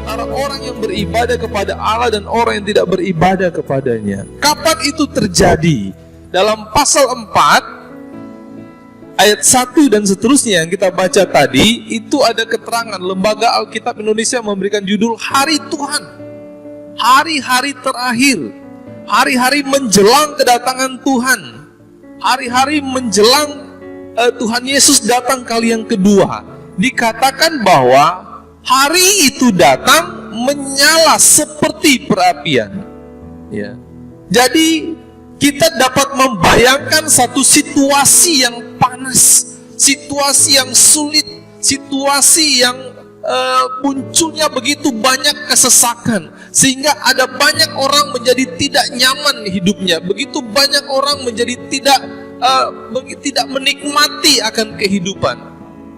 Antara orang yang beribadah kepada Allah dan orang yang tidak beribadah kepadanya. Kapan itu terjadi? Dalam pasal 4 ayat 1 dan seterusnya yang kita baca tadi, itu ada keterangan. Lembaga Alkitab Indonesia memberikan judul Hari Tuhan, hari-hari terakhir, hari-hari menjelang kedatangan Tuhan, hari-hari menjelang Tuhan Yesus datang kali yang kedua. Dikatakan bahwa hari itu datang menyala seperti perapian. Ya. Jadi kita dapat membayangkan satu situasi yang panas, situasi yang sulit, situasi yang munculnya begitu banyak kesesakan, sehingga ada banyak orang menjadi tidak nyaman hidupnya, begitu banyak orang menjadi tidak menikmati akan kehidupan.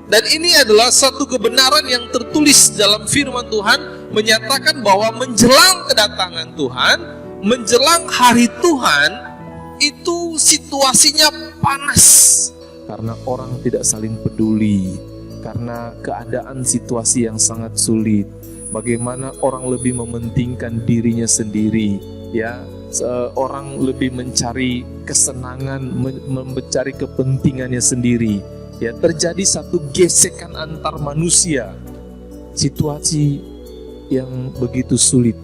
Dan ini adalah satu kebenaran yang tertulis dalam firman Tuhan, menyatakan bahwa menjelang kedatangan Tuhan, menjelang hari Tuhan, itu situasinya panas. Karena orang tidak saling peduli, karena keadaan situasi yang sangat sulit. Bagaimana orang lebih mementingkan dirinya sendiri, ya, orang lebih mencari kesenangan, mencari kepentingannya sendiri. Ya, terjadi satu gesekan antar manusia, situasi yang begitu sulit.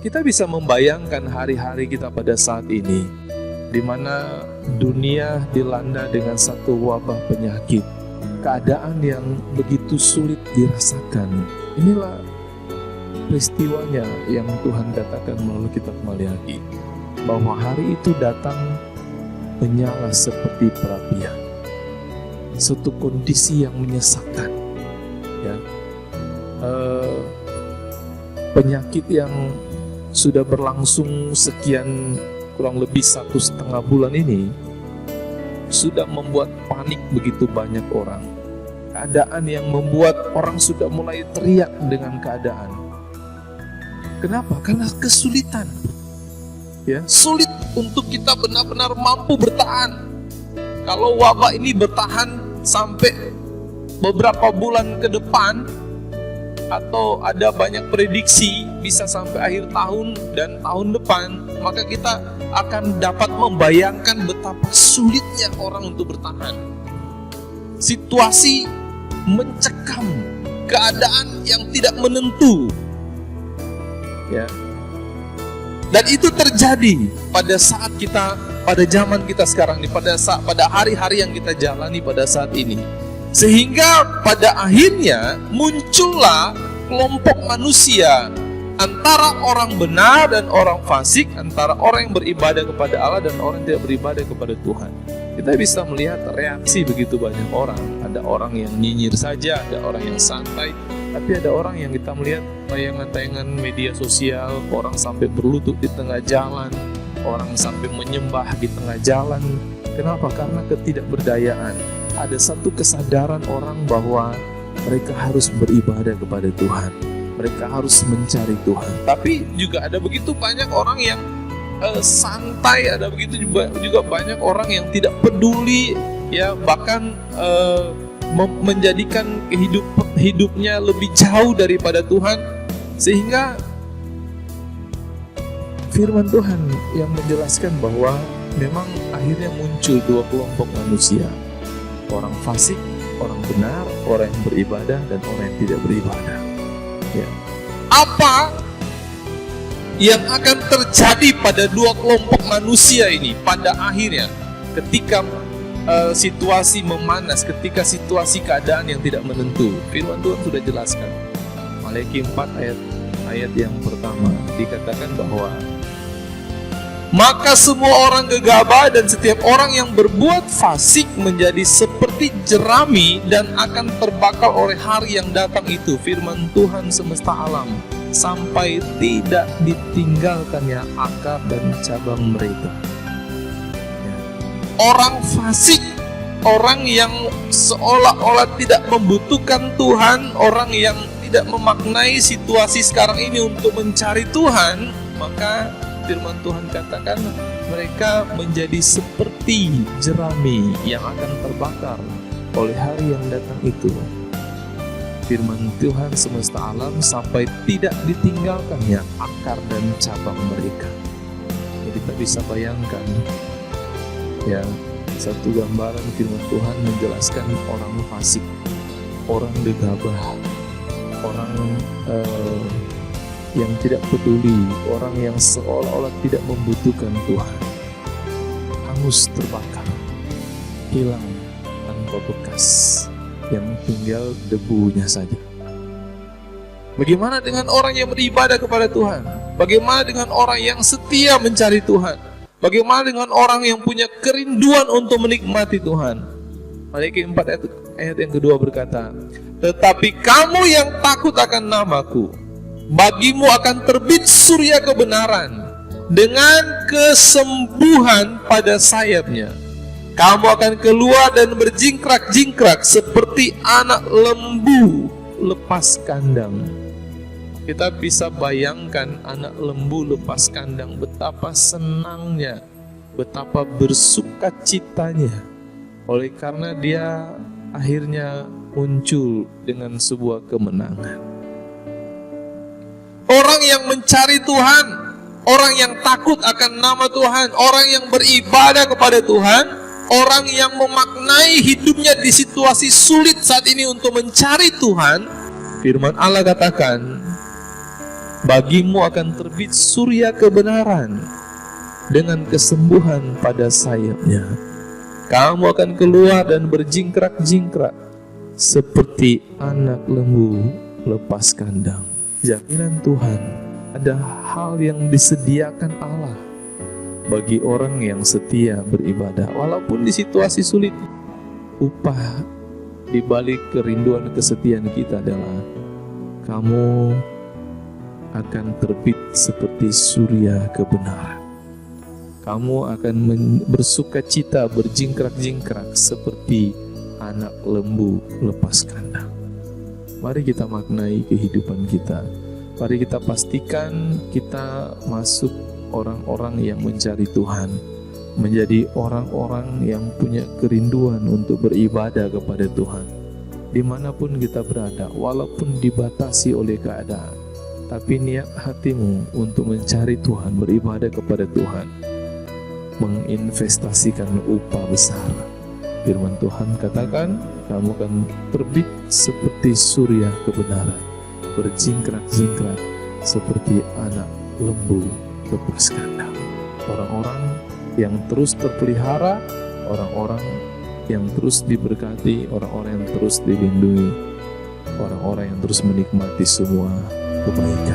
Kita bisa membayangkan hari-hari kita pada saat ini, di mana dunia dilanda dengan satu wabah penyakit, keadaan yang begitu sulit dirasakan. Inilah peristiwanya yang Tuhan katakan melalui kitab Maliaki, bahwa hari itu datang menyala seperti perapian. Suatu kondisi yang menyesakkan, ya. Penyakit yang sudah berlangsung sekian, kurang lebih 1,5 bulan ini, sudah membuat panik begitu banyak orang. Keadaan yang membuat orang sudah mulai teriak dengan keadaan. Kenapa? Karena kesulitan, ya. Sulit untuk kita benar-benar mampu bertahan. Kalau wabah ini bertahan sampai beberapa bulan ke depan, atau ada banyak prediksi bisa sampai akhir tahun dan tahun depan, maka kita akan dapat membayangkan betapa sulitnya orang untuk bertahan. Situasi mencekam, keadaan yang tidak menentu, ya. Dan itu terjadi pada saat kita, pada zaman kita sekarang ini, pada hari-hari yang kita jalani pada saat ini. Sehingga pada akhirnya muncullah kelompok manusia, antara orang benar dan orang fasik, antara orang yang beribadah kepada Allah dan orang yang tidak beribadah kepada Tuhan. Kita bisa melihat reaksi begitu banyak orang. Ada orang yang nyinyir saja, ada orang yang santai, tapi ada orang yang kita melihat tayangan-tayangan media sosial, orang sampai berlutut di tengah jalan, orang sampai menyembah di tengah jalan. Kenapa? Karena ketidakberdayaan. Ada satu kesadaran orang bahwa mereka harus beribadah kepada Tuhan, mereka harus mencari Tuhan. Tapi juga ada begitu banyak orang yang santai, ada begitu juga banyak orang yang tidak peduli, ya, bahkan menjadikan hidupnya lebih jauh daripada Tuhan. Sehingga firman Tuhan yang menjelaskan bahwa memang akhirnya muncul dua kelompok manusia, orang fasik, orang benar, orang yang beribadah dan orang yang tidak beribadah, ya. Apa yang akan terjadi pada dua kelompok manusia ini pada akhirnya, ketika situasi memanas, ketika situasi keadaan yang tidak menentu? Firman Tuhan sudah jelaskan. Maliaki 4 ayat yang pertama dikatakan bahwa maka semua orang gegabah dan setiap orang yang berbuat fasik menjadi seperti jerami dan akan terbakar oleh hari yang datang itu. Firman Tuhan semesta alam, sampai tidak ditinggalkannya akar dan cabang mereka. orang fasik, orang yang seolah-olah tidak membutuhkan Tuhan, orang yang tidak memaknai situasi sekarang ini untuk mencari Tuhan, maka firman Tuhan katakan mereka menjadi seperti jerami yang akan terbakar oleh hari yang datang itu. Firman Tuhan semesta alam sampai tidak ditinggalkannya akar dan cabang mereka. Jadi kita bisa bayangkan ya, satu gambaran firman Tuhan menjelaskan orang fasik, orang gegabah, orang yang tidak peduli, orang yang seolah-olah tidak membutuhkan Tuhan, hangus terbakar, hilang tanpa bekas, yang tinggal debunya saja. Bagaimana dengan orang yang beribadah kepada Tuhan? Bagaimana dengan orang yang setia mencari Tuhan? Bagaimana dengan orang yang punya kerinduan untuk menikmati Tuhan? Maliaki 4 ayat yang kedua berkata, tetapi kamu yang takut akan namaku, bagimu akan terbit surya kebenaran dengan kesembuhan pada sayapnya. Kamu akan keluar dan berjingkrak-jingkrak seperti anak lembu lepas kandang. Kita bisa bayangkan anak lembu lepas kandang, betapa senangnya, betapa bersukacitanya, oleh karena dia akhirnya muncul dengan sebuah kemenangan. Orang yang mencari Tuhan, orang yang takut akan nama Tuhan, orang yang beribadah kepada Tuhan, orang yang memaknai hidupnya di situasi sulit saat ini untuk mencari Tuhan, firman Allah katakan, bagimu akan terbit surya kebenaran dengan kesembuhan pada sayapnya. Kamu akan keluar dan berjingkrak-jingkrak seperti anak lembu lepas kandang. Jaminan Tuhan, ada hal yang disediakan Allah bagi orang yang setia beribadah, walaupun di situasi sulit. Upah di balik kerinduan kesetiaan kita adalah kamu akan terbit seperti surya kebenaran. Kamu akan bersukacita, berjingkrak-jingkrak seperti anak lembu lepas kandang. Mari kita maknai kehidupan kita. Mari kita pastikan kita masuk orang-orang yang mencari Tuhan, menjadi orang-orang yang punya kerinduan untuk beribadah kepada Tuhan. Dimanapun kita berada, walaupun dibatasi oleh keadaan, tapi niat hatimu untuk mencari Tuhan, beribadah kepada Tuhan, menginvestasikan upah besar. Firman Tuhan katakan, kamu akan terbit seperti surya kebenaran, berjingkrak-jingkrak seperti anak lembu lepas kandang. Orang-orang yang terus terpelihara, orang-orang yang terus diberkati, orang-orang yang terus dilindungi, orang-orang yang terus menikmati semua kebaikan.